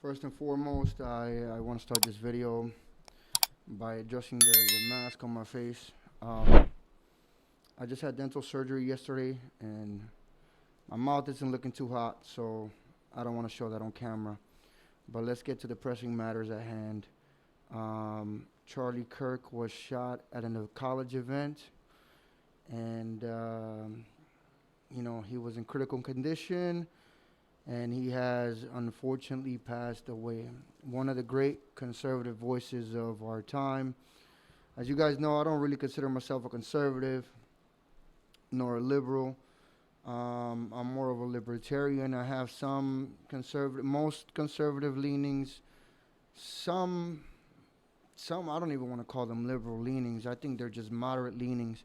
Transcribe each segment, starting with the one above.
First and foremost, I want to start this video by adjusting the mask on my face. I just had dental surgery yesterday, and my mouth isn't looking too hot, so I don't want to show that on camera. But let's get to the pressing matters at hand. Charlie Kirk was shot at a college event, and he was in critical condition, and he has unfortunately passed away. One of the great conservative voices of our time. As you guys know, I don't really consider myself a conservative nor a liberal. I'm more of a libertarian. I have most conservative leanings. Some I don't even want to call them liberal leanings. I think they're just moderate leanings,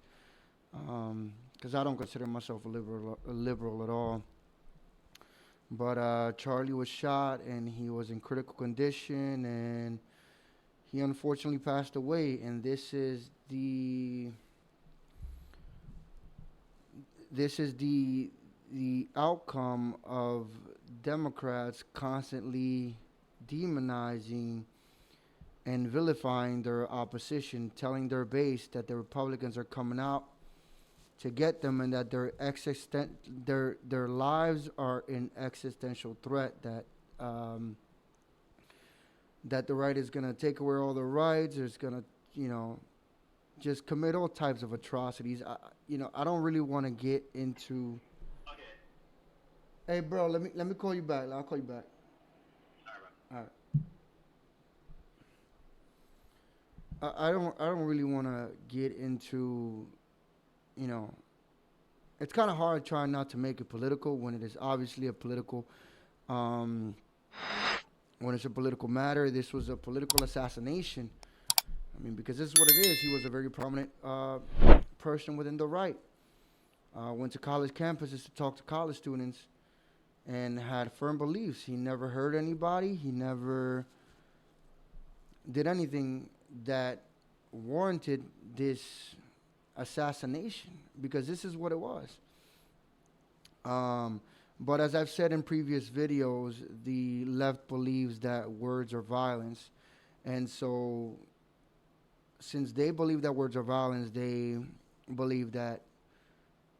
because I don't consider myself a liberal at all. But Charlie was shot, and he was in critical condition, and he unfortunately passed away. And this is the outcome of Democrats constantly demonizing and vilifying their opposition, telling their base that the Republicans are coming out to get them, and that their lives are in existential threat. That the right is gonna take away all the rights. It's gonna, just commit all types of atrocities. I don't really want to get into. Okay. Hey, bro, let me call you back. I'll call you back. All right. I don't really want to get into. It's kind of hard trying not to make it political when it is obviously a political. When it's a political matter, this was a political assassination. I mean, because this is what it is. He was a very prominent person within the right. Went to college campuses to talk to college students, and had firm beliefs. He never hurt anybody. He never did anything that warranted this assassination, because this is what it was. But as I've said in previous videos, the left believes that words are violence. And so, since they believe that words are violence, they believe that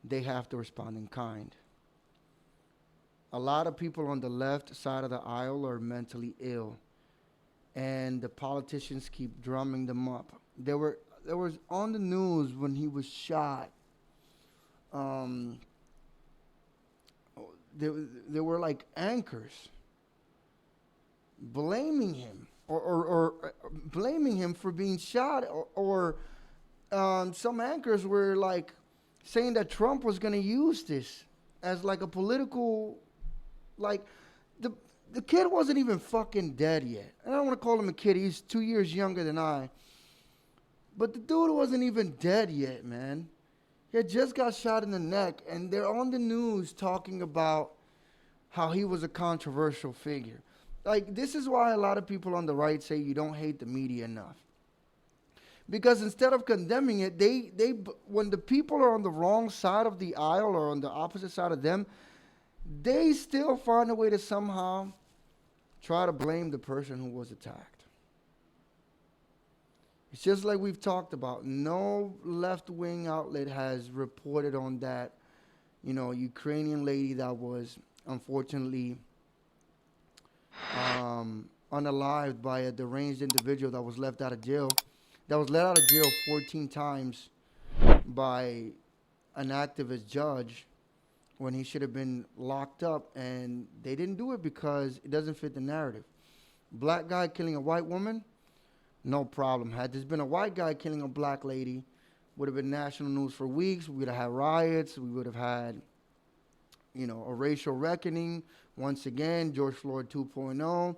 they have to respond in kind. A lot of people on the left side of the aisle are mentally ill, and the politicians keep drumming them up. There was on the news when he was shot. There were like anchors blaming him, or blaming him for being shot, or some anchors were like saying that Trump was going to use this as like a political, like the kid wasn't even fucking dead yet. I don't want to call him a kid. He's 2 years younger than I. But the dude wasn't even dead yet, man. He had just got shot in the neck, and they're on the news talking about how he was a controversial figure. Like, this is why a lot of people on the right say you don't hate the media enough. Because instead of condemning it, they when the people are on the wrong side of the aisle or on the opposite side of them, they still find a way to somehow try to blame the person who was attacked. It's just like we've talked about. No left-wing outlet has reported on that, Ukrainian lady that was unfortunately unalived by a deranged individual that was let out of jail 14 times by an activist judge when he should have been locked up, and they didn't do it because it doesn't fit the narrative. Black guy killing a white woman, no problem. Had this been a white guy killing a black lady, would have been national news for weeks. We would have had riots. We would have had, a racial reckoning. Once again, George Floyd 2.0.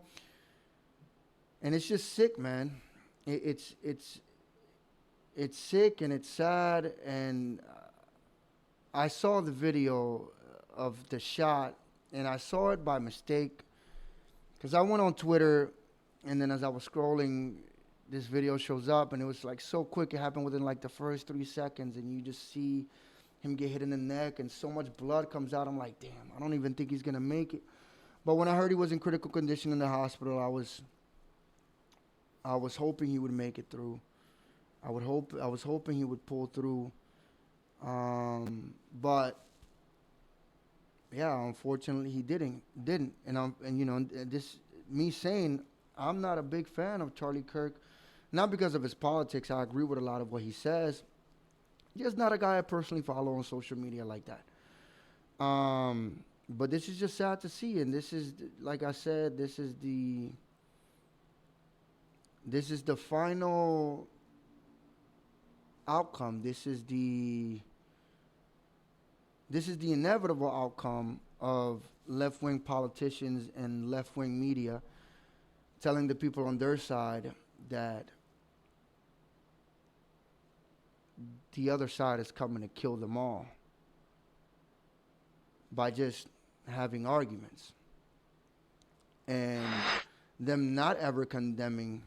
And it's just sick, man. It's sick, and it's sad. And I saw the video of the shot, and I saw it by mistake, because I went on Twitter, and then as I was scrolling, this video shows up, and it was like so quick. It happened within like the first 3 seconds, and you just see him get hit in the neck, and so much blood comes out. I'm like, damn, I don't even think he's gonna make it. But when I heard he was in critical condition in the hospital, I was hoping he would make it through. I was hoping he would pull through. But yeah, unfortunately he didn't. And you know, this me saying I'm not a big fan of Charlie Kirk, not because of his politics. I agree with a lot of what he says. Just not a guy I personally follow on social media like that. But this is just sad to see, and this is, like I said, this is the final outcome. This is the inevitable outcome of left-wing politicians and left-wing media telling the people on their side that the other side is coming to kill them all by just having arguments, and them not ever condemning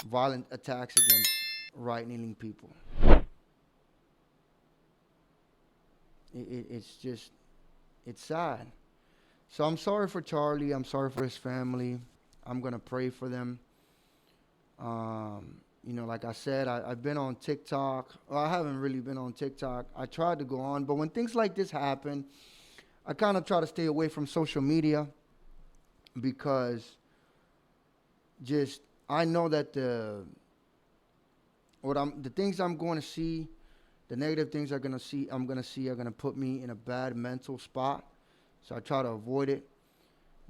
violent attacks against right-leaning people. It's just, it's sad. So I'm sorry for Charlie. I'm sorry for his family. I'm going to pray for them. You know, like I said, I've been on TikTok. Well, I haven't really been on TikTok. I tried to go on, but when things like this happen, I kind of try to stay away from social media because just I know that the things I'm going to see, the negative things I'm going to see are going to put me in a bad mental spot. So I try to avoid it.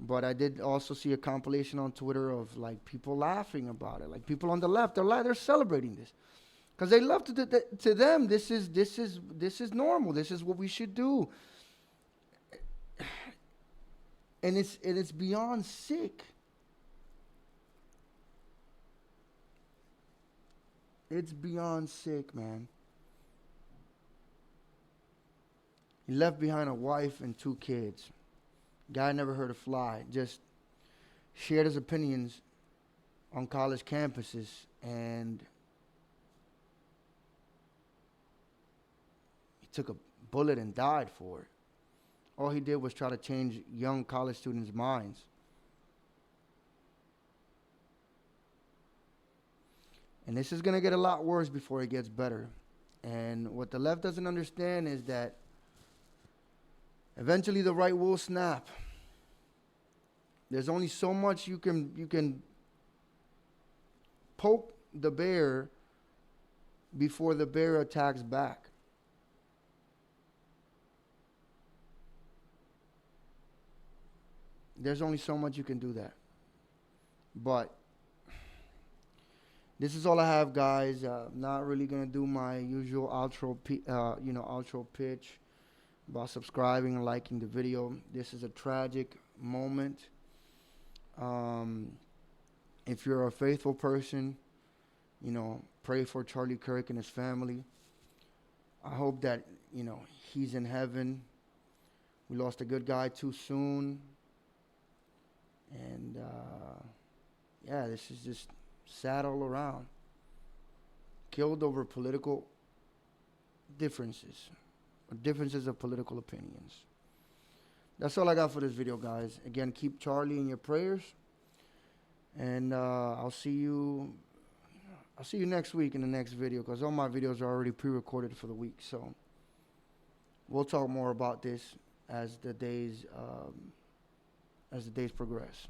But I did also see a compilation on Twitter of like people laughing about it. Like people on the left, they're celebrating this because they love to them. This is normal. This is what we should do. And it's beyond sick. It's beyond sick, man. He left behind a wife and 2 kids. Guy never heard a fly. Just shared his opinions on college campuses, and he took a bullet and died for it. All he did was try to change young college students' minds. And this is going to get a lot worse before it gets better. And what the left doesn't understand is that eventually the right will snap. There's only so much you can poke the bear before the bear attacks back. There's only so much you can do that. But this is all I have, guys. Not really gonna do my usual outro pitch about subscribing and liking the video. This is a tragic moment. If you're a faithful person, pray for Charlie Kirk and his family. I hope that, he's in heaven. We lost a good guy too soon. And, this is just sad all around. Killed over political differences. Or differences of political opinions. That's all I got for this video, guys. Again, keep Charlie in your prayers. And I'll see you next week in the next video, because all my videos are already pre-recorded for the week. So we'll talk more about this as the days progress.